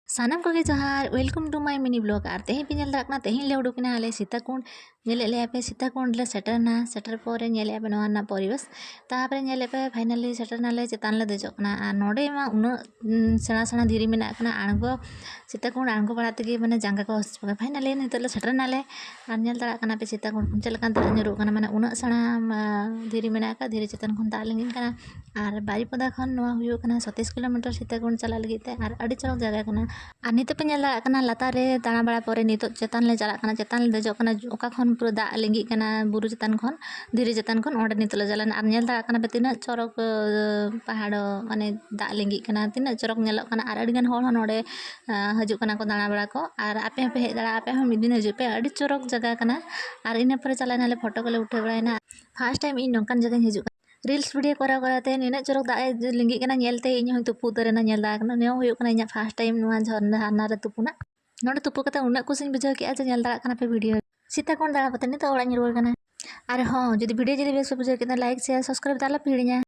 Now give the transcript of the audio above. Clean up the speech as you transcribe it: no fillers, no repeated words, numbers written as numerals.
सानम को जोहार welcome to my mini blog और तेहे पे नेल दाकना तेहे ले उडुकना आले सीताकुंड नेले ले पे सीताकुंड ले सेटर पोरे नेले पे नोना परिवेश तापरे नेले पे फाइनली सेटर नाले चेतान ले देजोकना आ नोडे मा उनो सेना सेना धीरी मेना कना आंगो सीताकुंड आंगो बड़ा तगे माने जांगा को हॉस्पिटल फाइनली नितले सेटर नाले आर नेल दाड़ा कना पे सीताकुंड चलकान दा नेरो कना माने उनो सेना धीरी मेना का धीरी चेतन खन दा लेंगिन कना आर बारीपदा खन नोआ हुयो कना 27 किलोमीटर सीताकुंड चला लगिते आर अडी चलक जगह कना और नित पे नेल दाड़ा कना लातार रे दाणा बड़ा परे नित चेतान ले चला कना चेतान ले देजो कना ओका खन पूरा दा लेंगी कना बुरु चेतान खन धीरे चेतान खन ओंडे नित ले जलान आर नेल दाड़ा कना पे तिना चरक पहाड़ माने दा लेंगी कना तिना चरक नेलो कना आर अडी गान होल हन ओंडे हजु कना को दाणा बड़ा को आर आपे पे हेज दाड़ा आपे हम मिदिन हजु पे अडी चरक जगह कना आर इना परे चलानाले फोटो को ले उठे बड़ायना फर्स्ट टाइम इन नोंकान जगह हजु रील्स वीडियो करा कराते निना चरक दा लिंगी कना नेलते इन हय तुपु दरेना नेल दा कना नेओ हुयो कना इना फर्स्ट टाइम नोआ झरना रे तुपुना नोडे तुपु कते उना कुसिन बुझाव के आज नेल दा कना पे वीडियो सीताकुंड दाड़ा पते नितो ओड़ा रुवार कना अरे हाँ जदि वीडियो जदि बेस बुझाव के लाइक शेयर सब्सक्राइब दाला पीड़िया।